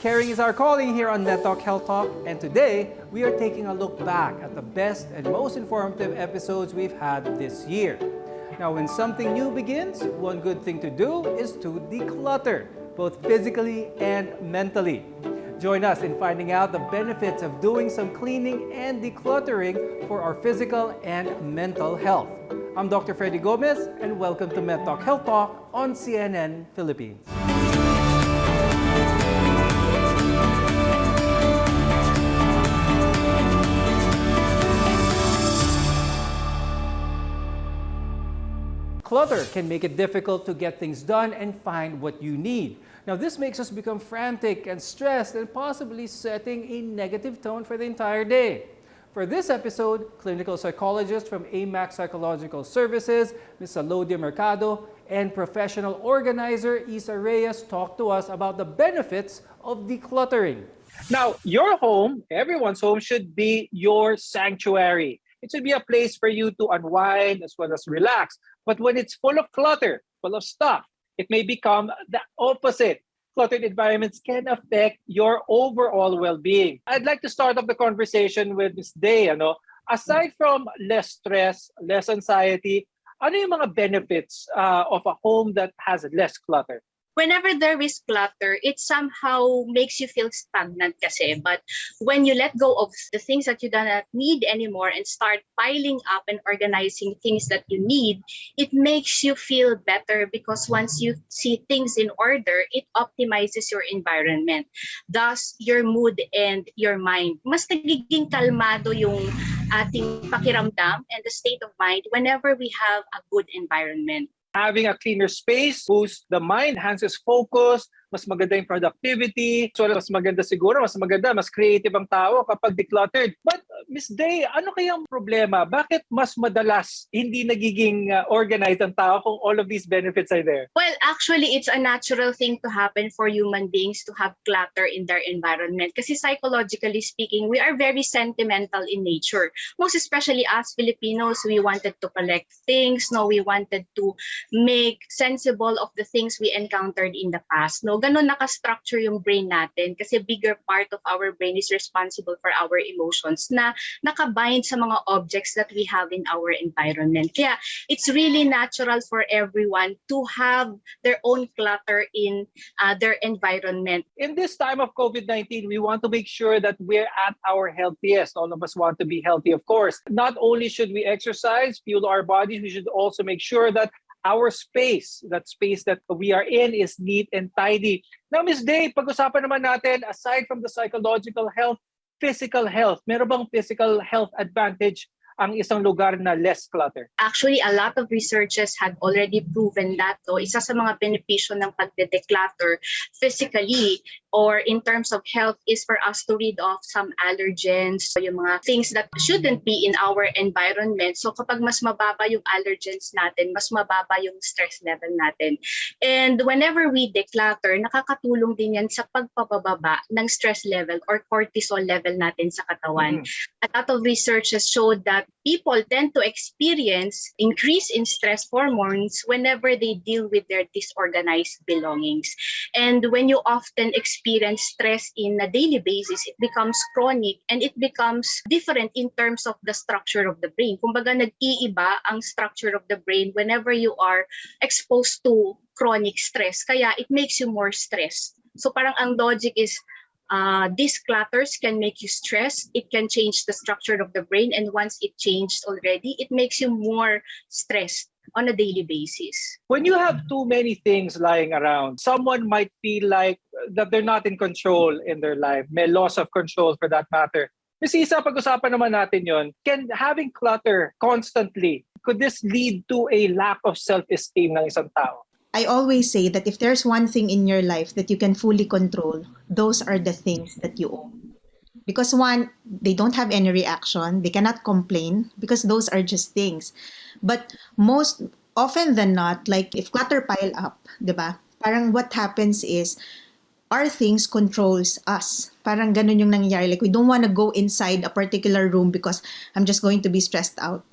Caring is our calling here on Net Talk Health Talk, and today we are taking a look back at the best and most informative episodes we've had this year. Now, when something new begins, one good thing to do is to declutter, both physically and mentally. Join us in finding out the benefits of doing some cleaning and decluttering for our physical and mental health. I'm Dr. Freddy Gomez, and welcome to Net Talk Health Talk on CNN Philippines. Clutter can make it difficult to get things done and find what you need. Now, this makes us become frantic and stressed and possibly setting a negative tone for the entire day. For this episode, clinical psychologist from AMAC Psychological Services, Ms. Alodia Mercado, and professional organizer Isa Reyes talk to us about the benefits of decluttering. Now, your home, everyone's home, should be your sanctuary. It should be a place for you to unwind as well as relax. But when it's full of clutter, full of stuff, it may become the opposite. Cluttered environments can affect your overall well-being. I'd like to start off the conversation with Ms. Day. Aside from less stress, less anxiety, ano yung mga benefits of a home that has less clutter? Whenever there is clutter, it somehow makes you feel stagnant kasi. But when you let go of the things that you do not need anymore and start piling up and organizing things that you need, it makes you feel better because once you see things in order, it optimizes your environment. Thus, your mood and your mind. Mas nagiging kalmado yung ating pakiramdam and the state of mind whenever we have a good environment. Having a cleaner space boosts the mind, enhances focus, mas maganda yung productivity. So mas maganda siguro, mas creative ang tao kapag decluttered. But Ms. Day, ano kayang problema? Bakit mas madalas hindi nagiging organized ang tao kung all of these benefits are there? Well, actually, it's a natural thing to happen for human beings to have clutter in their environment. Kasi psychologically speaking, we are very sentimental in nature. Most especially as Filipinos, we wanted to collect things. We wanted to make sensible of the things we encountered in the past. Ganon naka-structure yung brain natin kasi bigger part of our brain is responsible for our emotions na nakabind sa mga objects that we have in our environment. Kaya it's really natural for everyone to have their own clutter in their environment. In this time of COVID-19, we want to make sure that we're at our healthiest. All of us want to be healthy, of course. Not only should we exercise, fuel our bodies, we should also make sure that our space, that space that we are in, is neat and tidy. Now, Ms. Day, pag-usapan naman natin, aside from the psychological health, physical health. Meron bang physical health advantage ang isang lugar na less clutter? Actually, a lot of researchers had already proven that. So, isa sa mga benepisyo ng pagde-declutter physically or in terms of health is for us to rid off some allergens, so yung mga things that shouldn't be in our environment. So kapag mas mababa yung allergens natin, mas mababa yung stress level natin. And whenever we declutter, nakakatulong din yan sa pagpapababa ng stress level or cortisol level natin sa katawan. A lot of researchers showed that people tend to experience increase in stress hormones whenever they deal with their disorganized belongings. And when you often experience stress in a daily basis, it becomes chronic and it becomes different in terms of the structure of the brain. Kumbaga, nag-iiba ang structure of the brain whenever you are exposed to chronic stress. Kaya it makes you more stressed. So parang ang logic is these clutters can make you stressed. It can change the structure of the brain. And once it changed already, it makes you more stressed on a daily basis. When you have too many things lying around, someone might feel like that they're not in control in their life. May loss of control for that matter. Ms. Isa, pag-usapan naman natin yon. Can having clutter constantly, could this lead to a lack of self-esteem ng isang tao? I always say that if there's one thing in your life that you can fully control, those are the things that you own. Because one, they don't have any reaction, they cannot complain because those are just things. But most often than not, like if clutter pile up, diba? Parang what happens is our things controls us. Parang ganun yung nangyayari. Like we don't want to go inside a particular room because I'm just going to be stressed out.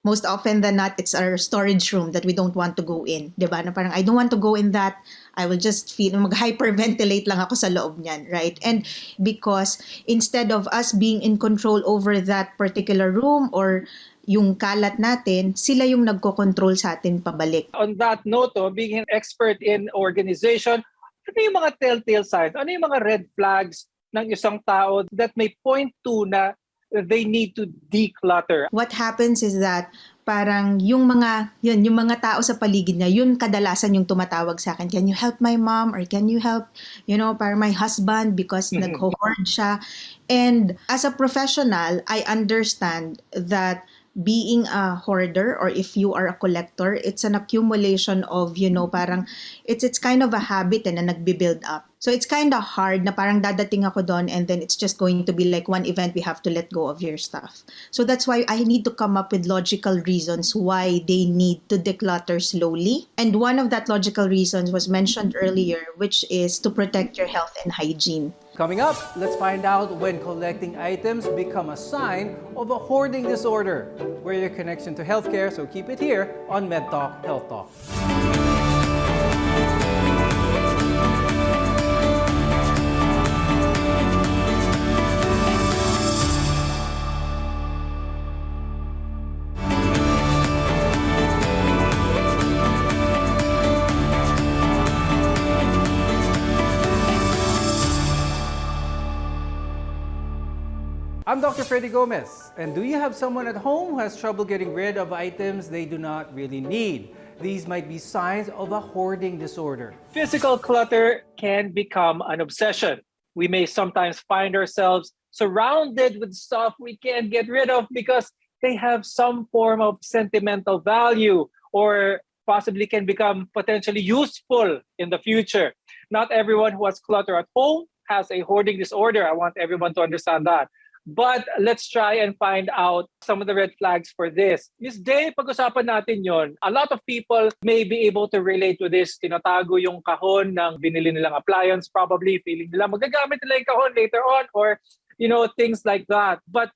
Most often than not, it's our storage room that we don't want to go in. Diba? Na parang, I don't want to go in that. I will just feel, mag-hyperventilate lang ako sa loob niyan, right? And because instead of us being in control over that particular room or yung kalat natin, sila yung nagko-control sa atin pabalik. On that note, being an expert in organization, ano yung mga telltale signs? Ano yung mga red flags ng isang tao that may point to na they need to declutter? What happens is that parang yung mga tao sa paligid niya, yun kadalasan yung tumatawag sa akin, can you help my mom or can you help, para my husband because nag-hoard siya. And as a professional, I understand that being a hoarder or if you are a collector, it's an accumulation of, parang it's kind of a habit na nagbi-build up. So it's kind of hard na parang dadating ako doon and then it's just going to be like one event we have to let go of your stuff. So that's why I need to come up with logical reasons why they need to declutter slowly. And one of that logical reasons was mentioned earlier, which is to protect your health and hygiene. Coming up, let's find out when collecting items become a sign of a hoarding disorder. We're your connection to healthcare, so keep it here on MedTalk Health Talk. I'm Dr. Freddy Gomez, and do you have someone at home who has trouble getting rid of items they do not really need? These might be signs of a hoarding disorder. Physical clutter can become an obsession. We may sometimes find ourselves surrounded with stuff we can't get rid of because they have some form of sentimental value or possibly can become potentially useful in the future. Not everyone who has clutter at home has a hoarding disorder. I want everyone to understand that. But let's try and find out some of the red flags for this. Miss Day, pag-usapan natin yon. A lot of people may be able to relate to this. Tinatago yung kahon ng binili nilang appliance, probably feeling nila magagamit nila yung kahon later on or, things like that. But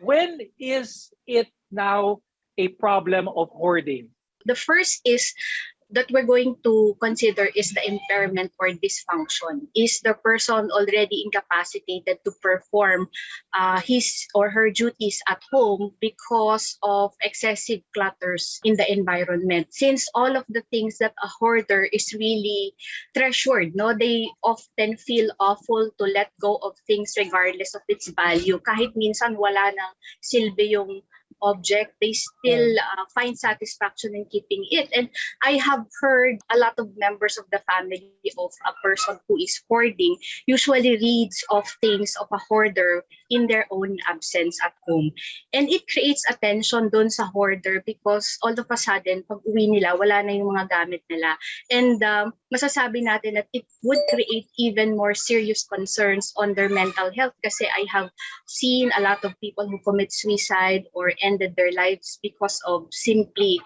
when is it now a problem of hoarding? The first is that we're going to consider is the impairment or dysfunction. Is the person already incapacitated to perform his or her duties at home because of excessive clutters in the environment? Since all of the things that a hoarder is really treasured, no, they often feel awful to let go of things regardless of its value. Kahit minsan wala nang silbi yung object, they still find satisfaction in keeping it. And I have heard a lot of members of the family of a person who is hoarding usually reads of things of a hoarder in their own absence at home. And it creates a tension dun sa hoarder because all of a sudden, pag uwi nila, wala na yung mga gamit nila. And masasabi natin that it would create even more serious concerns on their mental health kasi I have seen a lot of people who commit suicide or ended their lives because of simply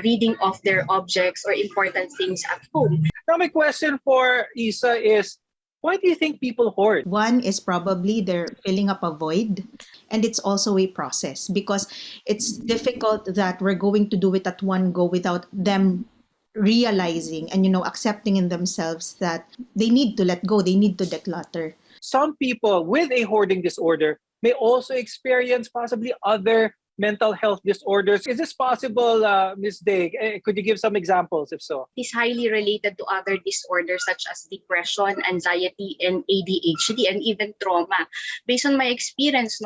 reading off their objects or important things at home. Now, my question for Isa is, why do you think people hoard? One is probably they're filling up a void, and it's also a process because it's difficult that we're going to do it at one go without them realizing and accepting in themselves that they need to let go, they need to declutter. Some people with a hoarding disorder may also experience possibly other mental health disorders. Is this possible, Ms. Day? Could you give some examples if so? Is highly related to other disorders such as depression, anxiety, and ADHD, and even trauma. Based on my experience,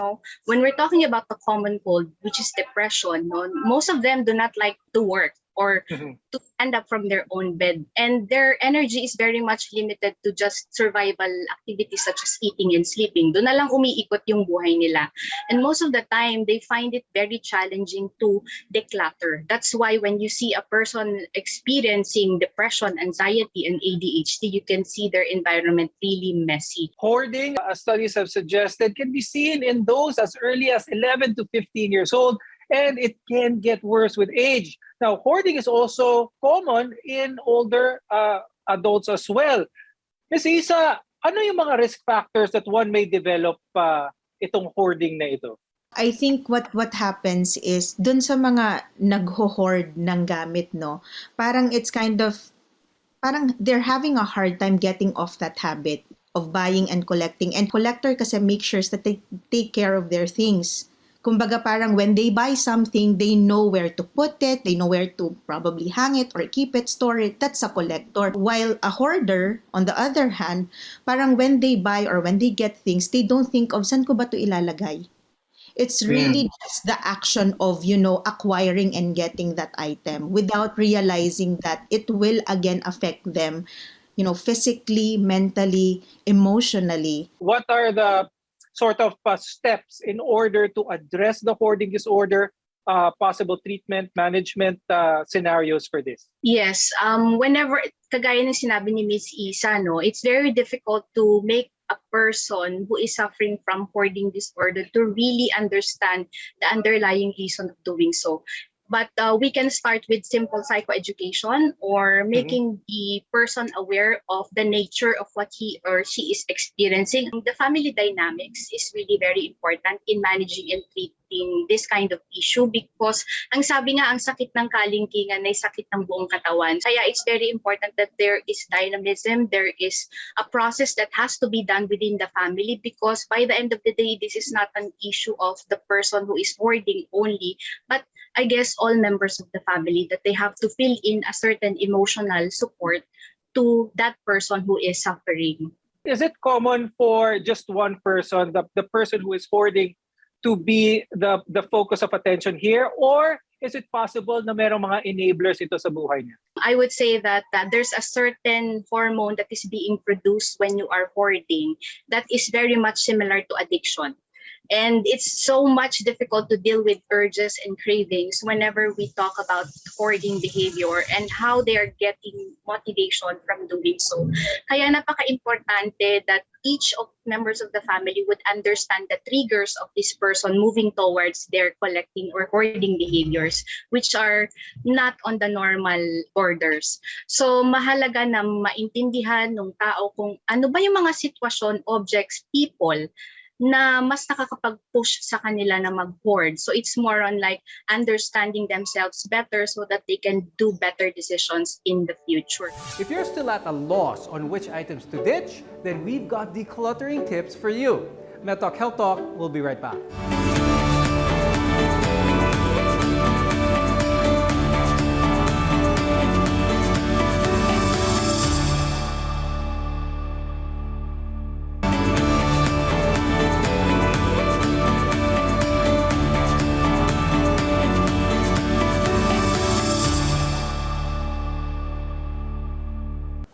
when we're talking about the common cold, which is depression, most of them do not like to work or to stand up from their own bed. And their energy is very much limited to just survival activities such as eating and sleeping. Doon na lang umiikot yung buhay nila. And most of the time, they find it very challenging to declutter. That's why when you see a person experiencing depression, anxiety, and ADHD, you can see their environment really messy. Hoarding, studies have suggested, can be seen in those as early as 11 to 15 years old, and it can get worse with age. Now, hoarding is also common in older adults as well. Ms. Isa, ano yung mga risk factors that one may develop itong hoarding na ito? I think what happens is dun sa mga nagho-hoard ng gamit, no, parang it's kind of parang they're having a hard time getting off that habit of buying and collecting. And collector kasi make sure that they take care of their things. Kumbaga parang when they buy something, they know where to put it, they know where to probably hang it or keep it, store it. That's a collector. While a hoarder, on the other hand, parang when they buy or when they get things, they don't think of saan ko ba to ilalagay. It's really just the action of, acquiring and getting that item without realizing that it will again affect them, physically, mentally, emotionally. What are the sort of steps in order to address the hoarding disorder, possible treatment, management scenarios for this? Yes, whenever, kagaya ng sinabi ni Miss Isa, no, it's very difficult to make a person who is suffering from hoarding disorder to really understand the underlying reason of doing so. But we can start with simple psychoeducation or making the person aware of the nature of what he or she is experiencing. The family dynamics is really very important in managing and treating this kind of issue because ang sabi nga, ang sakit ng kalingkingan ay sakit ng buong katawan. Kaya it's very important that there is dynamism, there is a process that has to be done within the family because by the end of the day, this is not an issue of the person who is hoarding only, but I guess all members of the family that they have to fill in a certain emotional support to that person who is suffering. Is it common for just one person, the person who is hoarding, to be the focus of attention here? Or is it possible na merong mga enablers ito sa buhay niya? I would say that there's a certain hormone that is being produced when you are hoarding that is very much similar to addiction. And it's so much difficult to deal with urges and cravings whenever we talk about hoarding behavior and how they are getting motivation from doing so. Kaya napaka-importante that each of members of the family would understand the triggers of this person moving towards their collecting or hoarding behaviors, which are not on the normal orders. So mahalaga na maintindihan ng tao kung ano ba yung mga sitwasyon, objects, people na mas nakakapag-push sa kanila na mag-hoard. So it's more on like understanding themselves better so that they can do better decisions in the future. If you're still at a loss on which items to ditch, then we've got decluttering tips for you. MedTalk Health Talk will be right back.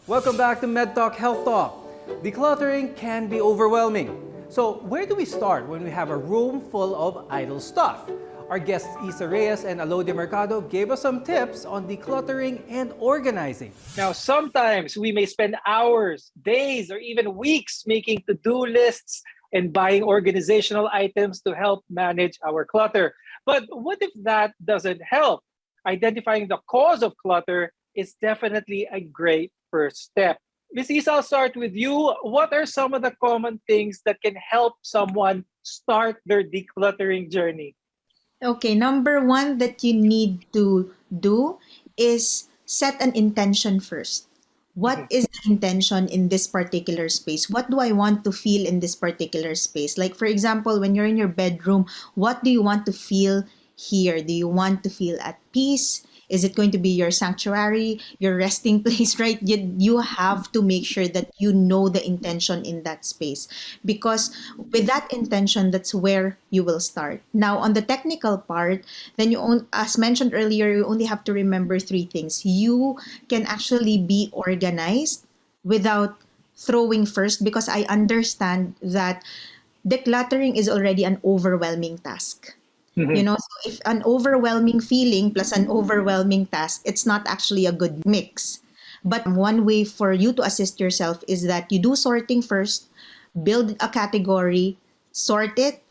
Welcome back to MedTalk Health Talk. Decluttering can be overwhelming. So where do we start when we have a room full of idle stuff? Our guests Isa Reyes and Alo de Mercado gave us some tips on decluttering and organizing. Now, sometimes we may spend hours, days, or even weeks making to-do lists and buying organizational items to help manage our clutter. But what if that doesn't help? Identifying the cause of clutter is definitely a great first step. Ms. Isa, I'll start with you. What are some of the common things that can help someone start their decluttering journey? Okay, number one that you need to do is set an intention first. What is the intention in this particular space? What do I want to feel in this particular space? Like, for example, when you're in your bedroom, what do you want to feel here? Do you want to feel at peace? Is it going to be your sanctuary, your resting place, right? You have to make sure that you know the intention in that space. Because with that intention, that's where you will start. Now, on the technical part, then as mentioned earlier, you only have to remember three things. You can actually be organized without throwing first, because I understand that decluttering is already an overwhelming task. So if an overwhelming feeling plus an overwhelming task, it's not actually a good mix. But one way for you to assist yourself is that you do sorting first, build a category, sort it,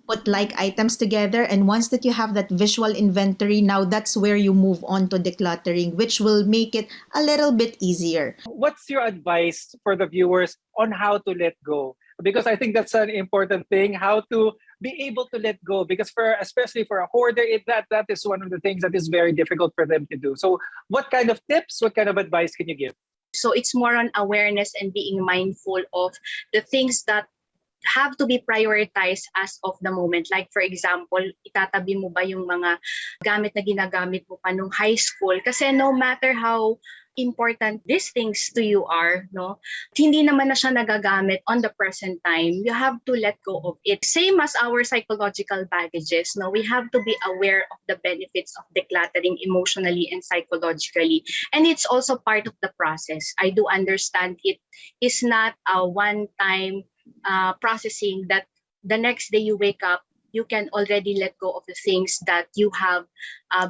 put like items together, and once that you have that visual inventory, now that's where you move on to decluttering, which will make it a little bit easier. What's your advice for the viewers on how to let go? because I think that's an important thing, how to be able to let go, because especially for a hoarder, that is one of the things that is very difficult for them to do. So what kind of tips, what kind of advice can you give? So it's more on awareness and being mindful of the things that have to be prioritized as of the moment. Like for example, itatabi mo ba yung mga gamit na ginagamit mo pa nung high school? Kasi no matter how important these things to you are, no, hindi naman na siya nagagamit on the present time. You have to let go of it. Same as our psychological baggages, no, we have to be aware of the benefits of decluttering emotionally and psychologically. And it's also part of the process. I do understand it is not a one-time processing that the next day you wake up, you can already let go of the things that you have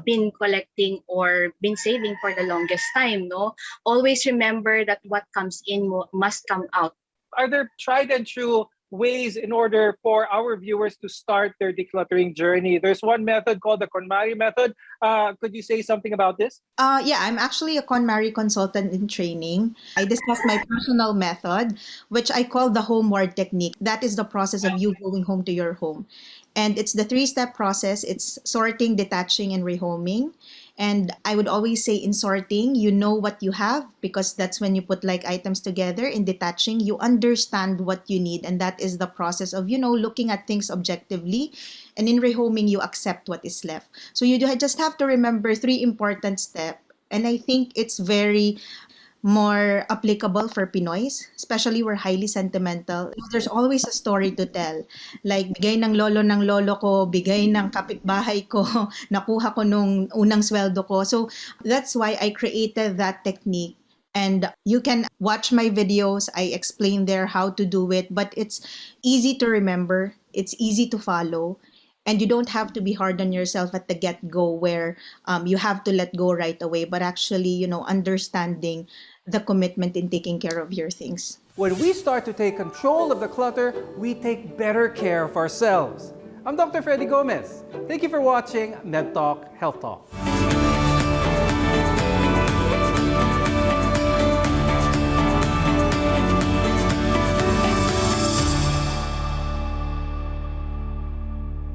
been collecting or been saving for the longest time. No, always remember that what comes in must come out. Are there tried and true ways in order for our viewers to start their decluttering journey? There's one method called the KonMari method. Could you say something about this? Yeah, I'm actually a KonMari consultant in training. I discuss my personal method, which I call the homeward technique. That is the process of you going home to your home. And it's the three-step process. It's sorting, detaching, and rehoming. And I would always say in sorting, you know what you have because that's when you put like items together. In detaching, you understand what you need. And that is the process of, looking at things objectively. And in rehoming, you accept what is left. So you just have to remember three important steps. And I think it's very more applicable for Pinoys, especially we're highly sentimental. There's always a story to tell. Like, bigay ng lolo ko, bigay ng kapitbahay ko, nakuha ko nung unang sweldo ko. So that's why I created that technique. And you can watch my videos. I explain there how to do it, but it's easy to remember. It's easy to follow. And you don't have to be hard on yourself at the get-go where you have to let go right away, but actually, understanding the commitment in taking care of your things. When we start to take control of the clutter, we take better care of ourselves. I'm Dr. Freddy Gomez. Thank you for watching Med Talk Health Talk.